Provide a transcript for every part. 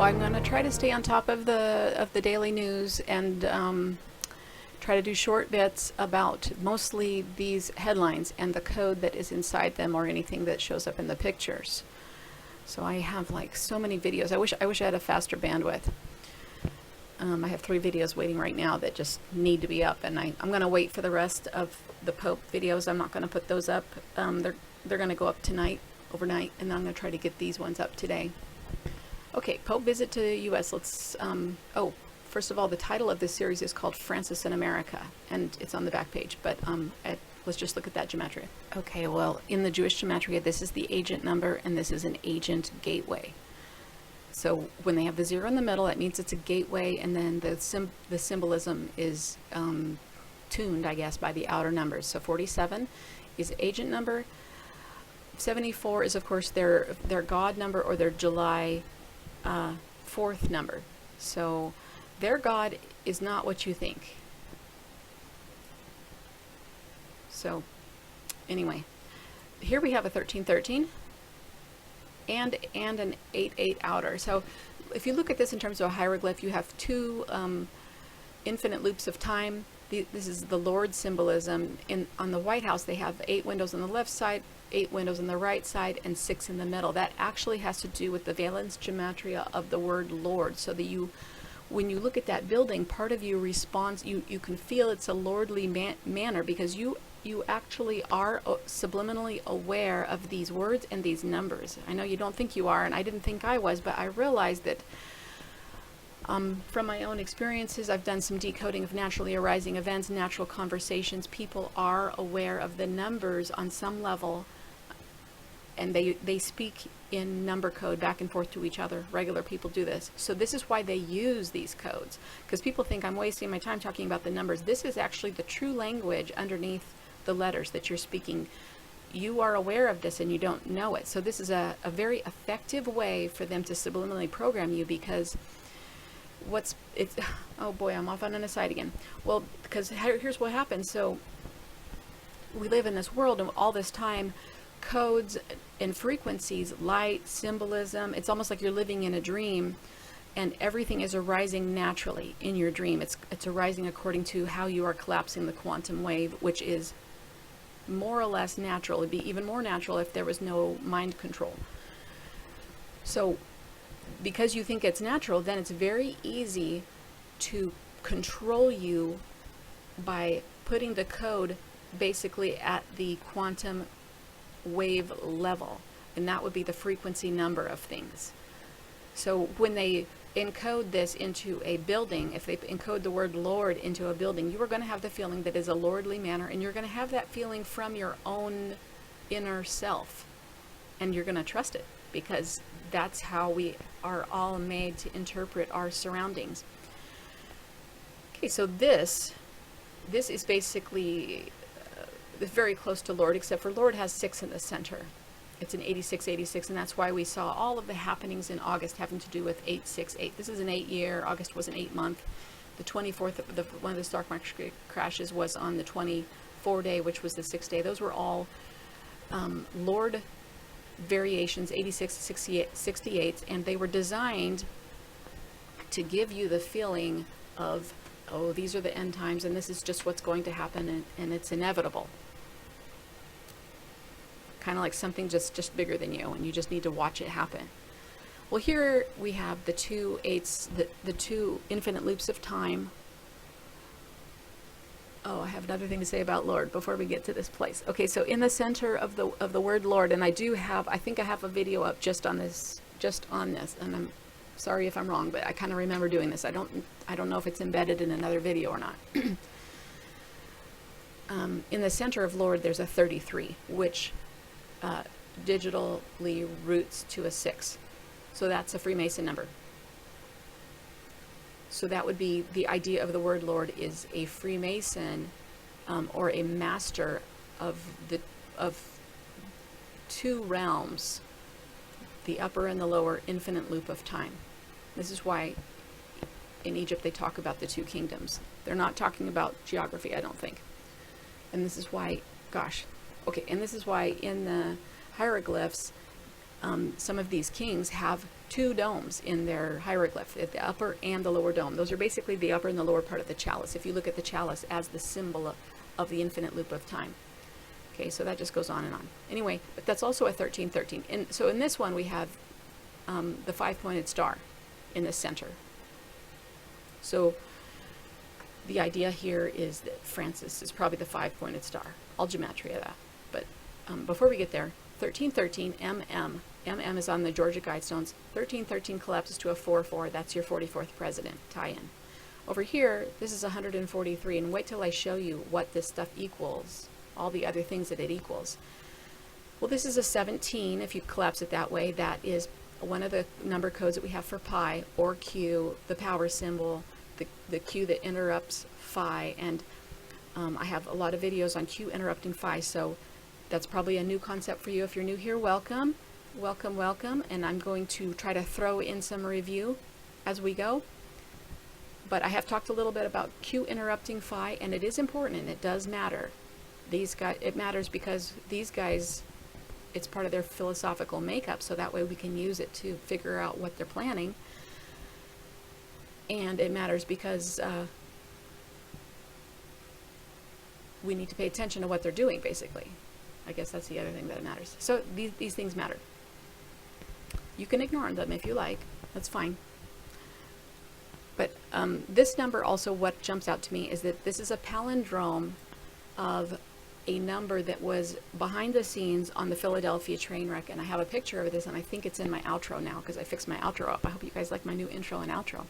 I'm going to try to stay on top of the daily news and try to do short bits about mostly these headlines and the code that is inside them or anything that shows up in the pictures. So I have like so many videos. I wish I had a faster bandwidth. I have 3 videos waiting right now that just need to be up, and I'm going to wait for the rest of the Pope videos. I'm not going to put those up. They're going to go up tonight, overnight, and then I'm going to try to get these ones up today. Okay, Pope visit to the U.S. Let's, first of all, the title of this series is called Francis in America, and it's on the back page, but let's just look at that gematria. Okay, well, in the Jewish gematria, this is the agent number, and this is an agent gateway. So when they have the 0 in the middle, that means it's a gateway, and then the symbolism is tuned, I guess, by the outer numbers. So 47 is agent number. 74 is, of course, their God number or their July 4th number. So their God is not what you think. So anyway, here we have a 1313 and an 88 outer. So if you look at this in terms of a hieroglyph, you have 2 infinite loops of time. This is the Lord symbolism. On the White House, they have 8 windows on the left side, 8 windows on the right side, and 6 in the middle. That actually has to do with the valence gematria of the word Lord, so that when you look at that building, part of you responds, you can feel it's a lordly manner, because you actually are subliminally aware of these words and these numbers. I know you don't think you are, and I didn't think I was, but I realized that from my own experiences, I've done some decoding of naturally arising events, natural conversations. People are aware of the numbers on some level, and they speak in number code back and forth to each other. Regular people do this. So this is why they use these codes, because people think I'm wasting my time talking about the numbers. This is actually the true language underneath the letters that you're speaking. You are aware of this and you don't know it. So this is a very effective way for them to subliminally program you, because oh boy, I'm off on an aside again. Well, because here's what happens. So we live in this world, and all this time, codes and frequencies, light, symbolism, it's almost like you're living in a dream, and everything is arising naturally in your dream. It's arising according to how you are collapsing the quantum wave, which is more or less natural. It'd be even more natural if there was no mind control. So because you think it's natural, then it's very easy to control you by putting the code basically at the quantum wave level, and that would be the frequency number of things. So when they encode this into a building, if they encode the word Lord into a building, you are going to have the feeling that is a lordly manner, and you're going to have that feeling from your own inner self, and you're going to trust it, because that's how we are all made to interpret our surroundings. Okay, so this is basically very close to Lord, except for Lord has 6 in the center. It's an 8686, and that's why we saw all of the happenings in August having to do with 868. This is an 8-year. August was an 8-month. The 24th, one of the stock market crashes was on the 24 day, which was the 6th day. Those were all Lord variations, 86, 68, and they were designed to give you the feeling of, oh, these are the end times, and this is just what's going to happen, and it's inevitable. Kind of like something just bigger than you, and you just need to watch it happen. Well, here we have the 2 8s, the 2 infinite loops of time. Oh, I have another thing to say about Lord before we get to this place. Okay, so in the center of the word Lord, and I think I have a video up just on this, and I'm sorry if I'm wrong, but I kind of remember doing this. I don't know if it's embedded in another video or not. In the center of Lord, there's a 33, which digitally roots to a 6. So that's a Freemason number. So that would be the idea of the word Lord is a Freemason or a master of 2 realms, the upper and the lower infinite loop of time. This is why in Egypt they talk about the 2 kingdoms. They're not talking about geography, I don't think. And this is why, and this is why in the hieroglyphs, some of these kings have two domes in their hieroglyph, the upper and the lower dome. Those are basically the upper and the lower part of the chalice, if you look at the chalice as the symbol of the infinite loop of time. Okay, so that just goes on and on. Anyway, but that's also a 1313. And so in this one we have the 5-pointed star in the center. So the idea here is that Francis is probably the 5-pointed star. I'll gematria that. But before we get there, 1313 MM. MM is on the Georgia Guidestones. 1313 collapses to a 4-4. That's your 44th president tie-in. Over here, this is 143, and wait till I show you what this stuff equals, all the other things that it equals. Well, this is a 17, if you collapse it that way. That is one of the number codes that we have for pi, or Q, the power symbol, the Q that interrupts phi, and I have a lot of videos on Q interrupting phi, so that's probably a new concept for you. If you're new here, welcome, welcome, welcome, and I'm going to try to throw in some review as we go. But I have talked a little bit about Q interrupting phi, and it is important, and it does matter. These guys, it matters because these guys, it's part of their philosophical makeup, so that way we can use it to figure out what they're planning. And it matters because we need to pay attention to what they're doing, basically. I guess that's the other thing that matters. So these things matter. You can ignore them if you like. That's fine. But this number also, what jumps out to me is that this is a palindrome of a number that was behind the scenes on the Philadelphia train wreck. And I have a picture of this, and I think it's in my outro now because I fixed my outro up. I hope you guys like my new intro and outro.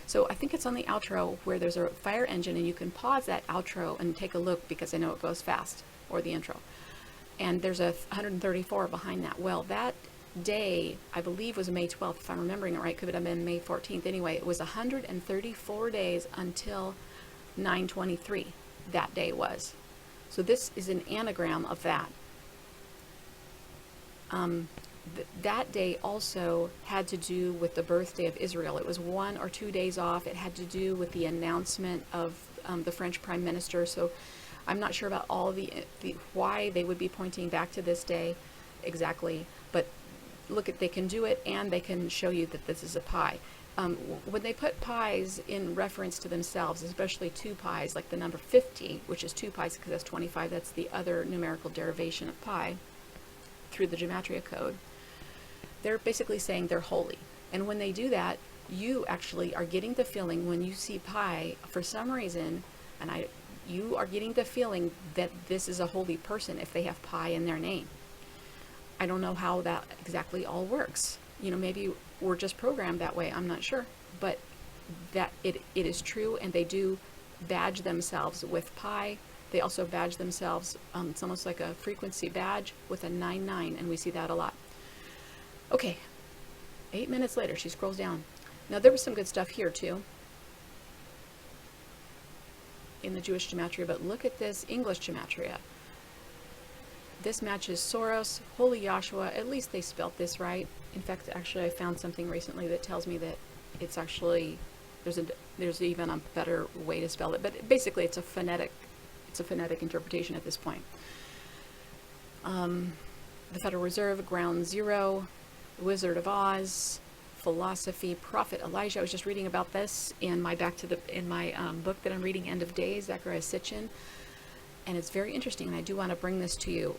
So I think it's on the outro where there's a fire engine, and you can pause that outro and take a look because I know it goes fast, or the intro. And there's a 134 behind that. Well, that day, I believe, was May 12th, if I'm remembering it right. Could have been May 14th. Anyway, it was 134 days until 9/23. That day was. So this is an anagram of that. That day also had to do with the birthday of Israel. It was 1 or 2 days off. It had to do with the announcement of the French Prime Minister. So I'm not sure about all the why they would be pointing back to this day exactly, but look, they can do it, and they can show you that this is a pi. When they put pies in reference to themselves, especially 2 pies, like the number 50, which is 2 pies because that's 25, that's the other numerical derivation of pi through the gematria code, they're basically saying they're holy. And when they do that, you actually are getting the feeling when you see pi, for some reason, and you are getting the feeling that this is a holy person if they have pi in their name. I don't know how that exactly all works. You know, maybe we're just programmed that way. I'm not sure. But that it is true, and they do badge themselves with pi. They also badge themselves, it's almost like a frequency badge with a 99, and we see that a lot. Okay, 8 minutes later, she scrolls down. Now, there was some good stuff here, too, in the Jewish gematria, but look at this English gematria. This matches Soros, Holy Joshua. At least they spelt this right. In fact, actually, I found something recently that tells me that it's actually, there's even a better way to spell it, but basically it's a phonetic interpretation at this point. The Federal Reserve, Ground Zero, Wizard of Oz, philosophy, Prophet Elijah. I was just reading about this in my book that I'm reading, End of Days, Zechariah Sitchin. And it's very interesting, and I do want to bring this to you.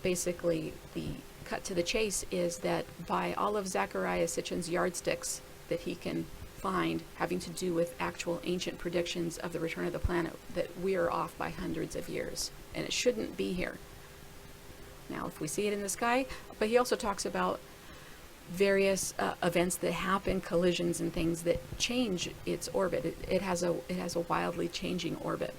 Basically, the cut to the chase is that by all of Zechariah Sitchin's yardsticks that he can find having to do with actual ancient predictions of the return of the planet, that we are off by hundreds of years, and it shouldn't be here. Now, if we see it in the sky, but he also talks about various events that happen, collisions and things that change its orbit. It has a wildly changing orbit.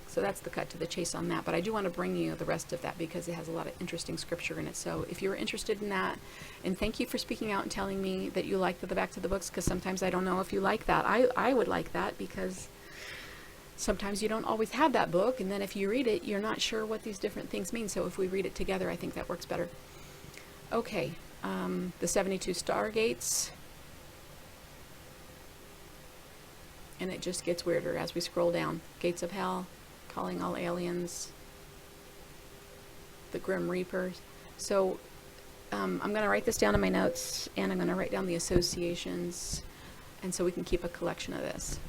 So that's the cut to the chase on that. But I do want to bring you the rest of that because it has a lot of interesting scripture in it. So if you're interested in that, and thank you for speaking out and telling me that you like the back to the books, because sometimes I don't know if you like that. I would like that because sometimes you don't always have that book, and then if you read it, you're not sure what these different things mean. So if we read it together, I think that works better. Okay, the 72 stargates. And it just gets weirder as we scroll down. Gates of Hell, calling all aliens, the Grim Reapers. So I'm going to write this down in my notes, and I'm going to write down the associations, and so we can keep a collection of this.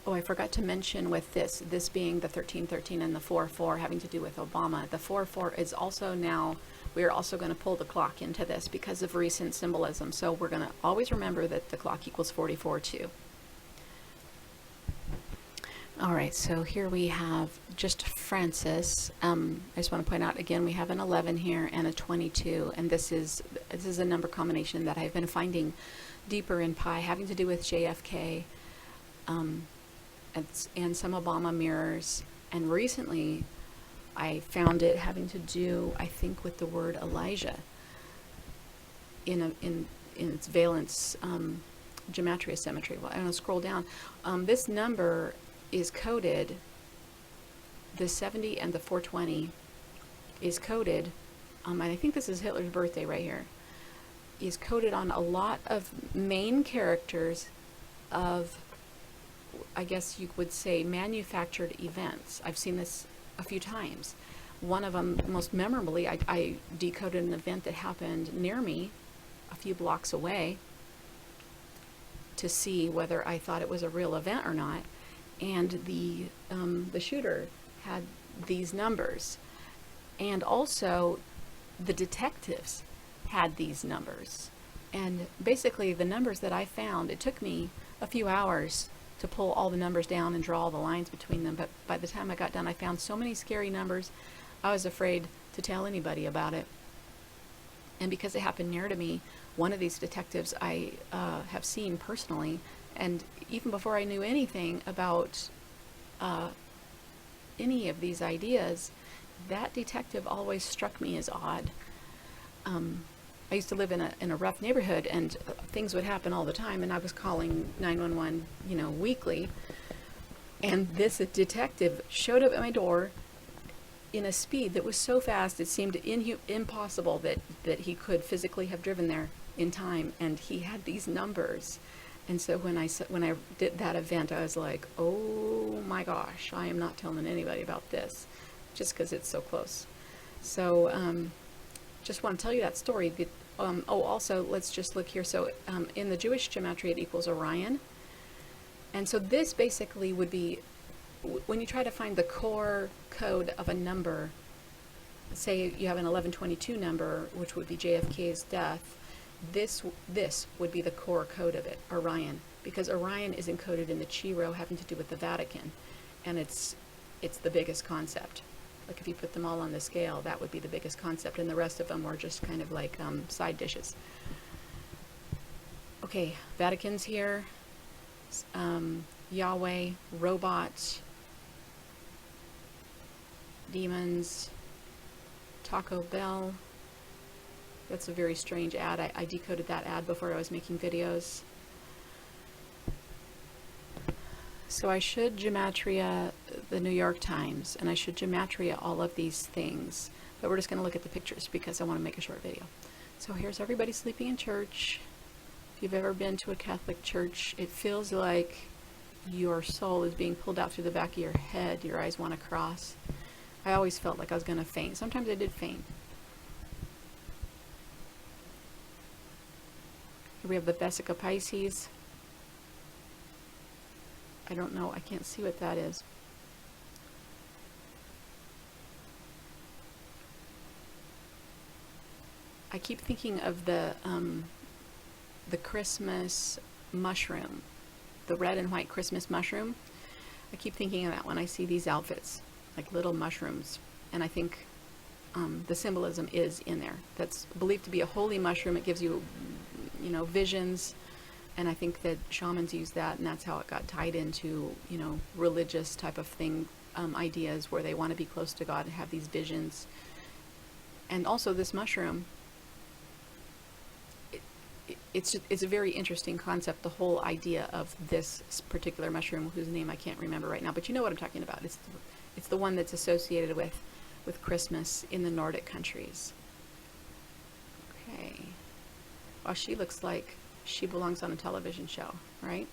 Oh, I forgot to mention with this being the 1313 and the 44 having to do with Obama. The 44 is also now, we are also going to pull the clock into this because of recent symbolism. So we're going to always remember that the clock equals 44 too. All right, so here we have just Francis. I just want to point out again, we have an 11 here and a 22, and this is a number combination that I've been finding deeper in pi, having to do with JFK, and some Obama mirrors. And recently, I found it having to do, I think, with the word Elijah in its valence gematria symmetry. Well, I'm going to scroll down. This number is coded, the 70 and the 420 is coded, and I think this is Hitler's birthday right here, is coded on a lot of main characters of, I guess you would say, manufactured events. I've seen this a few times. One of them, most memorably, I decoded an event that happened near me, a few blocks away, to see whether I thought it was a real event or not. And the shooter had these numbers, and also the detectives had these numbers. And basically the numbers that I found, it took me a few hours to pull all the numbers down and draw all the lines between them, but by the time I got done, I found so many scary numbers, I was afraid to tell anybody about it. And because it happened near to me, one of these detectives I have seen personally, and even before I knew anything about any of these ideas, that detective always struck me as odd. I used to live in a rough neighborhood, and things would happen all the time, and I was calling 911, weekly. And this detective showed up at my door in a speed that was so fast it seemed impossible that he could physically have driven there in time, and he had these numbers. And so when I did that event, I was like, oh my gosh, I am not telling anybody about this, just because it's so close. So just want to tell you that story. Also, let's just look here. So in the Jewish gematria, it equals Orion. And so this basically would be, when you try to find the core code of a number, say you have an 1122 number, which would be JFK's death, this would be the core code of it, Orion, because Orion is encoded in the Chi Rho having to do with the Vatican, and it's the biggest concept. Like if you put them all on the scale, that would be the biggest concept, and the rest of them were just kind of like side dishes. Okay, Vatican's here, Yahweh, robots, demons, Taco Bell. That's a very strange ad. I decoded that ad before I was making videos. So I should gematria the New York Times, and I should gematria all of these things. But we're just going to look at the pictures because I want to make a short video. So here's everybody sleeping in church. If you've ever been to a Catholic church, it feels like your soul is being pulled out through the back of your head. Your eyes want to cross. I always felt like I was going to faint. Sometimes I did faint. Here we have the Vesica Pisces. I don't know. I can't see what that is. I keep thinking of the Christmas mushroom, the red and white Christmas mushroom. I keep thinking of that when I see these outfits, like little mushrooms, and I think the symbolism is in there. That's believed to be a holy mushroom. It gives you, visions, and I think that shamans use that, and that's how it got tied into, religious type of thing, ideas where they want to be close to God and have these visions. And also this mushroom, it's a very interesting concept, the whole idea of this particular mushroom, whose name I can't remember right now, but you know what I'm talking about. It's the one that's associated with Christmas in the Nordic countries. Okay. Well, she looks like she belongs on a television show, right?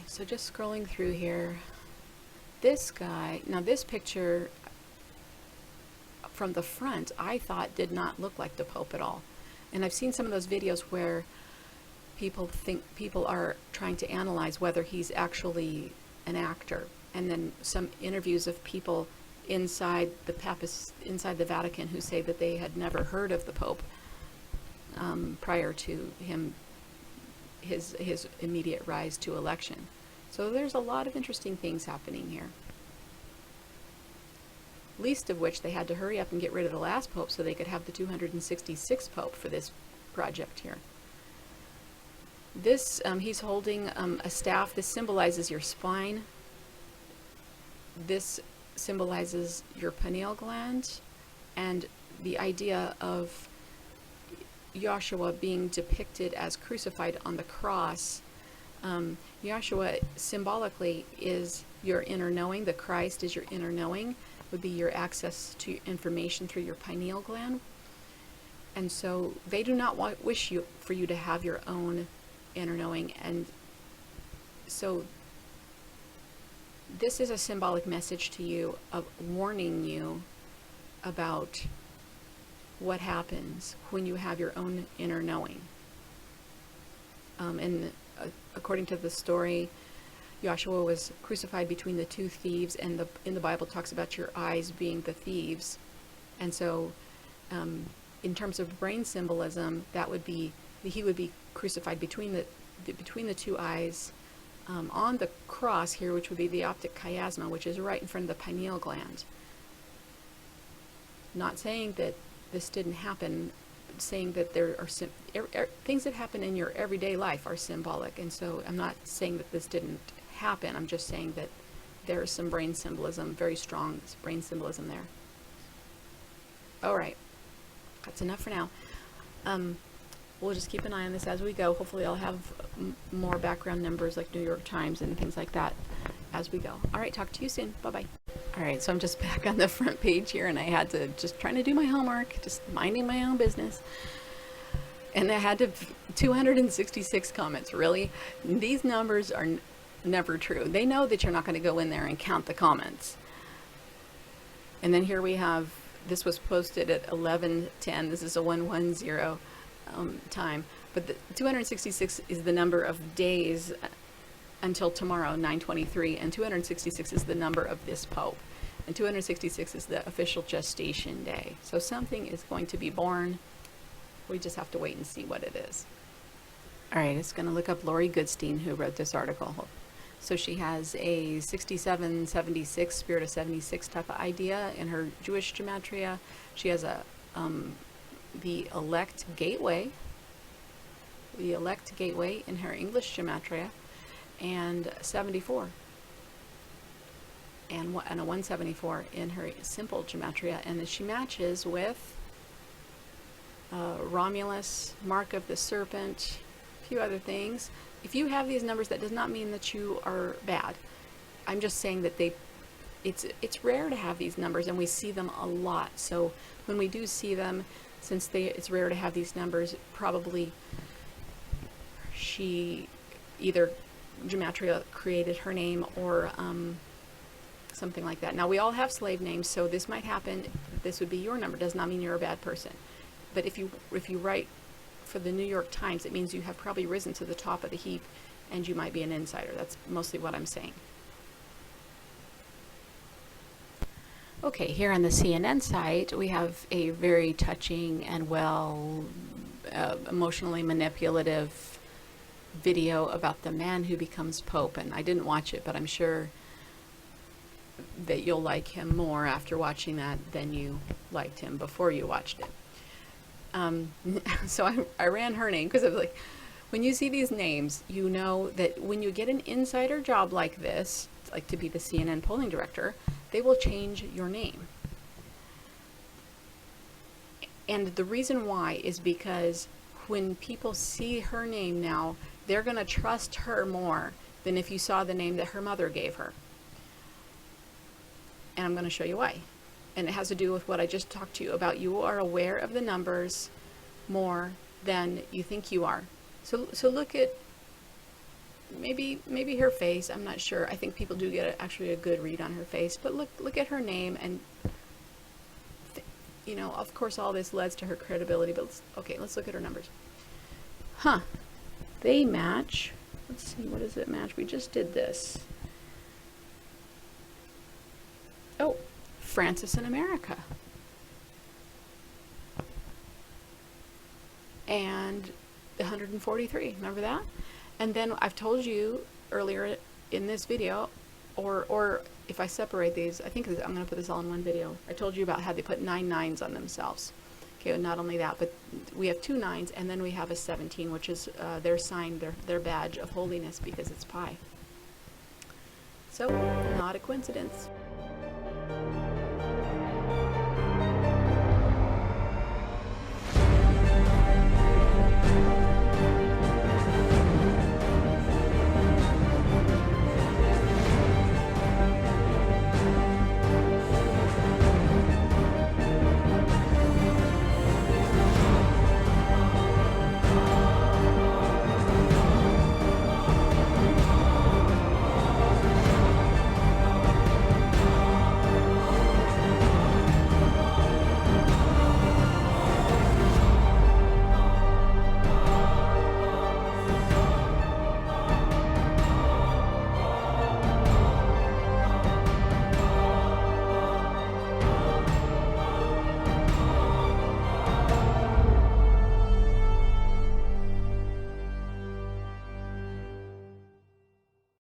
so just scrolling through here. This guy, now this picture from the front, I thought did not look like the Pope at all. And I've seen some of those videos where people are trying to analyze whether he's actually an actor. And then some interviews of people inside the Vatican who say that they had never heard of the Pope prior to his immediate rise to election. So there's a lot of interesting things happening here. Least of which they had to hurry up and get rid of the last Pope so they could have the 266th Pope for this project here. This, he's holding a staff. This symbolizes your spine. This symbolizes your pineal gland, and the idea of Joshua being depicted as crucified on the cross. Joshua symbolically is your inner knowing. The Christ is your inner knowing, would be your access to information through your pineal gland. And so they do not wish for you to have your own inner knowing. And so this is a symbolic message to you of warning you about what happens when you have your own inner knowing. According to the story, Joshua was crucified between the two thieves, and in the Bible talks about your eyes being the thieves. And so in terms of brain symbolism, that would be, he would be crucified between the two eyes on the cross here, which would be the optic chiasma, which is right in front of the pineal gland. Not saying that this didn't happen, but saying that there are things that happen in your everyday life are symbolic. And so I'm not saying that this didn't happen. I'm just saying that there is some brain symbolism, very strong brain symbolism there. All right, that's enough for now. We'll just keep an eye on this as we go. Hopefully I'll have more background numbers like New York Times and things like that as we go. All right, talk to you soon. Bye-bye. All right, so I'm just back on the front page here, and I had to just trying to do my homework, just minding my own business. And I had 266 comments. Really? These numbers are never true. They know that you're not going to go in there and count the comments. And then here we have, this was posted at 11:10. This is a 110 time. But the 266 is the number of days until tomorrow, 9/23, and 266 is the number of this Pope. And 266 is the official gestation day. So something is going to be born. We just have to wait and see what it is. All right, it's going to look up Lori Goodstein, who wrote this article. So she has a 6776, spirit of 76 type of idea in her Jewish gematria. She has a the elect gateway in her English gematria, and 74, and a 174 in her simple gematria. And then she matches with Romulus, Mark of the Serpent, a few other things. If you have these numbers, that does not mean that you are bad. I'm just saying that it's rare to have these numbers, and we see them a lot. So when we do see them, since it's rare to have these numbers, probably she either gematria created her name or something like that. Now we all have slave names, so this might happen. This would be your number. Does not mean you're a bad person. But if you write for the New York Times, it means you have probably risen to the top of the heap, and you might be an insider. That's mostly what I'm saying. Okay, here on the CNN site, we have a very touching and emotionally manipulative video about the man who becomes Pope. And I didn't watch it, but I'm sure that you'll like him more after watching that than you liked him before you watched it. So I ran her name because I was like, when you see these names, you know that when you get an insider job like this, like to be the CNN polling director, they will change your name. And the reason why is because when people see her name now, they're going to trust her more than if you saw the name that her mother gave her. And I'm going to show you why. And it has to do with what I just talked to you about. You are aware of the numbers more than you think you are. So look at maybe her face, I'm not sure. I think people do get actually a good read on her face, but look at her name, and you know, of course all this leads to her credibility, but let's look at her numbers. Huh, they match. Let's see, what does it match? We just did this. Oh, Francis in America. And 143, remember that? And then I've told you earlier in this video, or if I separate these, I think I'm going to put this all in one video. I told you about how they put 9 9s on themselves. Okay, well, not only that, but we have 2 9s, and then we have a 17, which is their sign, their badge of holiness, because it's pi. So, not a coincidence.